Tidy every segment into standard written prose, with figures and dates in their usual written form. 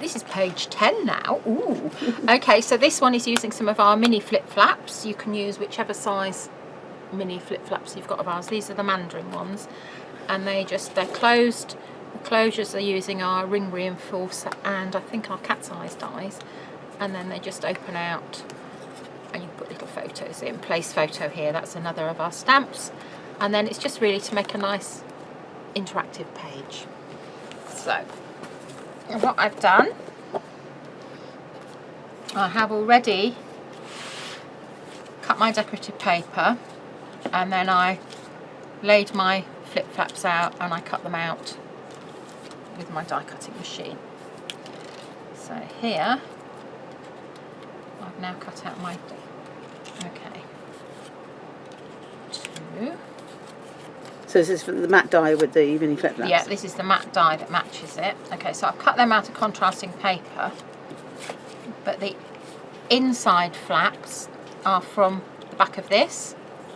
this is page 10 now. Ooh. Okay, so this one is using some of our mini flip flaps. You can use whichever size mini flip flaps you've got of ours. These are the Mandarin ones, and they're closed. The closures are using our ring reinforcer and I think our cat's eyes dies, and then they just open out and you put little photos in. Place photo here, that's another of our stamps, and then it's just really to make a nice interactive page. So what I've done, I have already cut my decorative paper, and then I laid my flip flaps out and I cut them out with my die cutting machine. So here I've now cut out my, okay, 2. So this is for the matte die with the mini flip flaps? Yeah, this is the matte die that matches it. Okay, so I've cut them out of contrasting paper, but the inside flaps are from the back of this.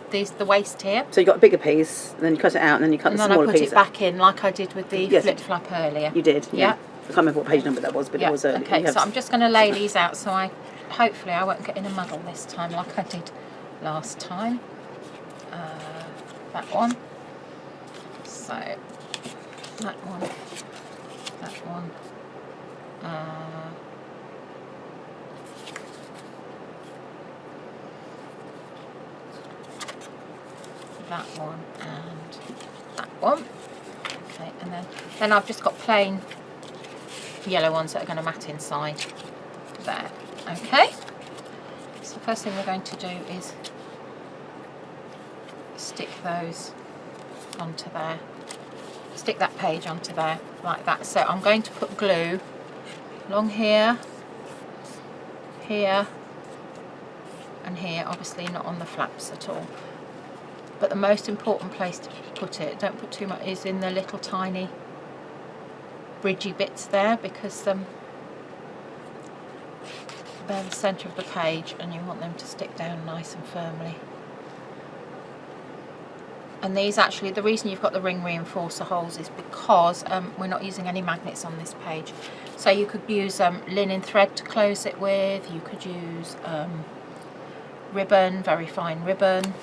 These, the waist here. So you got a bigger piece, and then you cut it out, and then you cut the smaller piece. And then I put it back in like I did with the flip flap earlier. You did, yeah. Yeah. I can't remember what page number that was, but it was early. Okay, so I'm just going to lay these out so hopefully I won't get in a muddle this time like I did last time. That one. So, that one. That one. That one and that one. Okay, and then I've just got plain yellow ones that are going to mat inside there. Okay, so the first thing we're going to do is stick those onto there, stick that page onto there like that. So I'm going to put glue along here, here and here, obviously not on the flaps at all. But the most important place to put it, don't put too much, is in the little tiny bridgy bits there, because they're the centre of the page and you want them to stick down nice and firmly. And these actually, the reason you've got the ring reinforcer holes is because we're not using any magnets on this page. So you could use linen thread to close it with, you could use ribbon, very fine ribbon.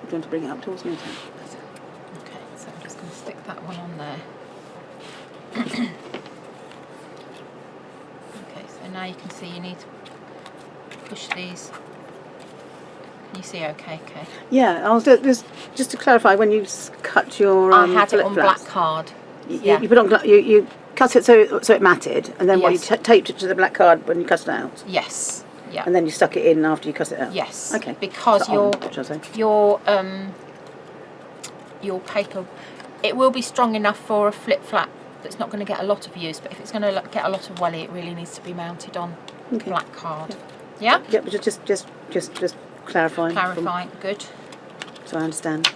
Do you want to bring it up towards me? Okay, so I'm just going to stick that one on there. Okay, so now you can see you need to push these. Can you see okay, Kay? Yeah, I was just to clarify, when you cut your I had it on flaps, black card. You put on you cut it so it matted, and then what, you taped it to the black card when you cut it out? Yes. Yeah. And then you stuck it in after you cut it out? Yes. Okay. Because your paper, it will be strong enough for a flip flap that's not going to get a lot of use, but if it's going to get a lot of welly, it really needs to be mounted on black card. Yeah? Yeah, but just clarifying. Clarifying, good. So I understand.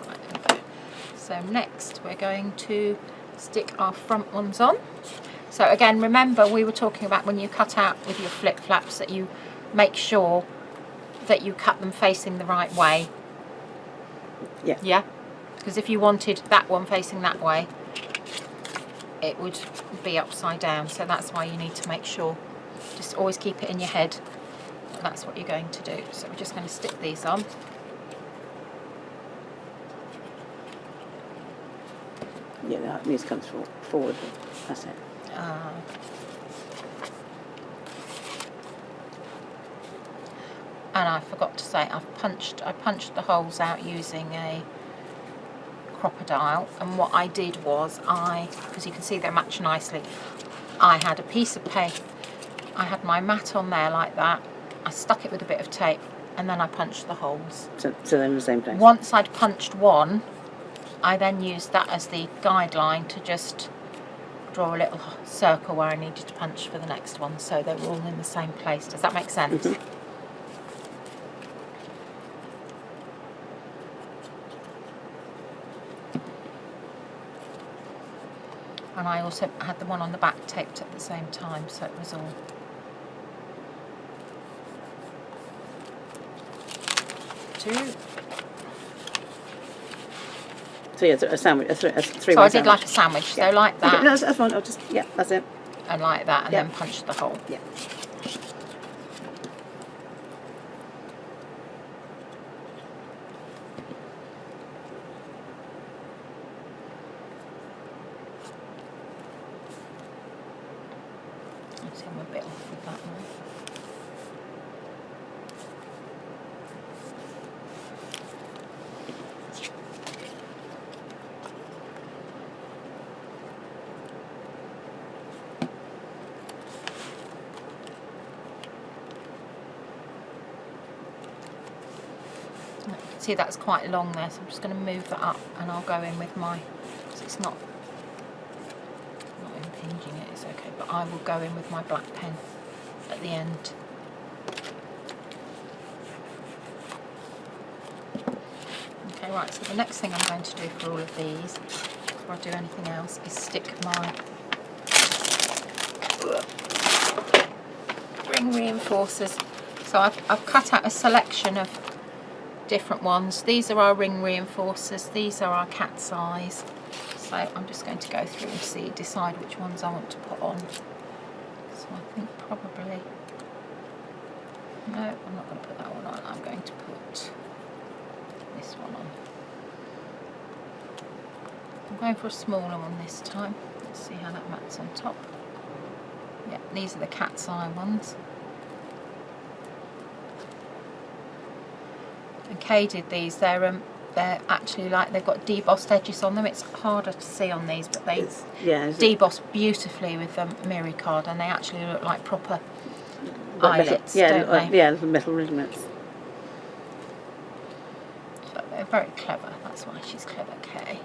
Right, okay. So next we're going to stick our front ones on. So again, remember we were talking about when you cut out with your flip flaps that you make sure that you cut them facing the right way. Yeah. Yeah? Because if you wanted that one facing that way, it would be upside down. So that's why you need to make sure, just always keep it in your head that that's what you're going to do. So we're just going to stick these on. Yeah, that needs to come forward. That's it. And I forgot to say, I punched the holes out using a crocodile, and what I did was because you can see they match nicely, I had a piece of paper, I had my mat on there like that, I stuck it with a bit of tape, and then I punched the holes. So they're in the same place? Once I'd punched one, I then used that as the guideline to just draw a little circle where I needed to punch for the next one, so they were all in the same place. Does that make sense? Mm-hmm. And I also had the one on the back taped at the same time, so it was all So yeah, a sandwich, a three-way So I did sandwich. like a sandwich, so like that. Okay, no, that's fine. I'll just, yeah, that's it. And like that, and then punch the hole. Yeah. See, I'm a bit off with that one. See, that's quite long there, so I'm just going to move that up, and I'll go in with my, because it's not impinging it, it's okay, but I will go in with my black pen at the end. Okay, right, so the next thing I'm going to do for all of these, before I do anything else, is stick my ring reinforcers. So I've cut out a selection of different ones. These are our ring reinforcers, these are our cat's eyes. So I'm just going to go through and decide which ones I want to put on. So I think probably, no, I'm not going to put that one on, I'm going to put this one on. I'm going for a smaller one this time. Let's see how that mats on top. Yeah, these are the cat's eye ones. And Kay did these. They're actually like, they've got debossed edges on them. It's harder to see on these, but they deboss beautifully with the Miri card, and they actually look like proper eyelets, don't they? Yeah, little metal rivets. So they're very clever. That's why she's clever, Kay.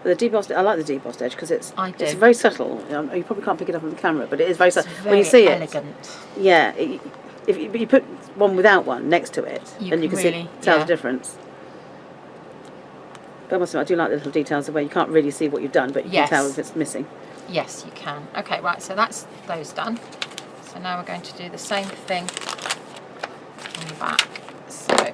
The debossed, I like the debossed edge because it's very subtle. You probably can't pick it up on the camera, but it is very subtle. When you see elegant. Yeah. If you put one without one next to it, then you can really tell the difference. But I must admit, I do like the little details of where you can't really see what you've done, but you can tell if it's missing. Yes, you can. Okay, right, so that's those done. So now we're going to do the same thing on the back. So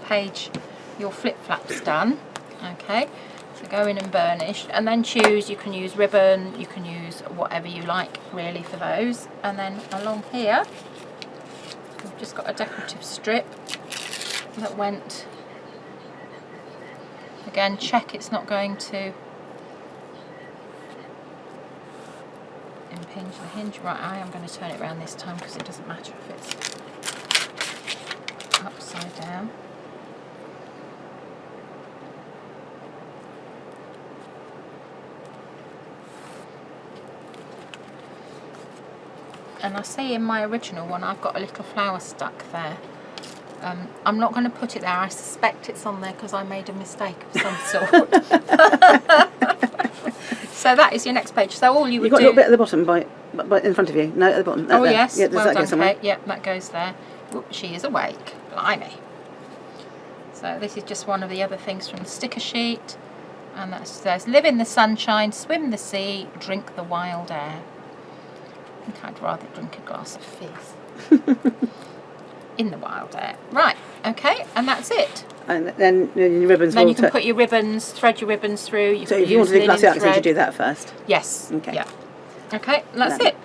page, your flip flaps done. Okay, So go in and burnish, and then choose, you can use ribbon, you can use whatever you like really for those. And then along here, we've just got a decorative strip that went, again check it's not going to impinge the hinge. Right, I am going to turn it around this time because it doesn't matter if it's upside down. And I see in my original one I've got a little flower stuck there. I'm not going to put it there. I suspect it's on there because I made a mistake of some sort. So that is your next page. So all you would do... You've got a little bit at the bottom by in front of you. No, at the bottom. Oh there. yes, Yeah, does well that done, go somewhere? Kate. Yep, that goes there. Oop, she is awake. Blimey. So this is just one of the other things from the sticker sheet. And that says, live in the sunshine, swim the sea, drink the wild air. I think I'd rather drink a glass of fizz. In the wild air. Right, okay, and that's it. And then your ribbons. Then you can put your ribbons, thread your ribbons through. So if you want to do glossy accents, you do that first. Yes. Okay. Yeah. Okay, that's it.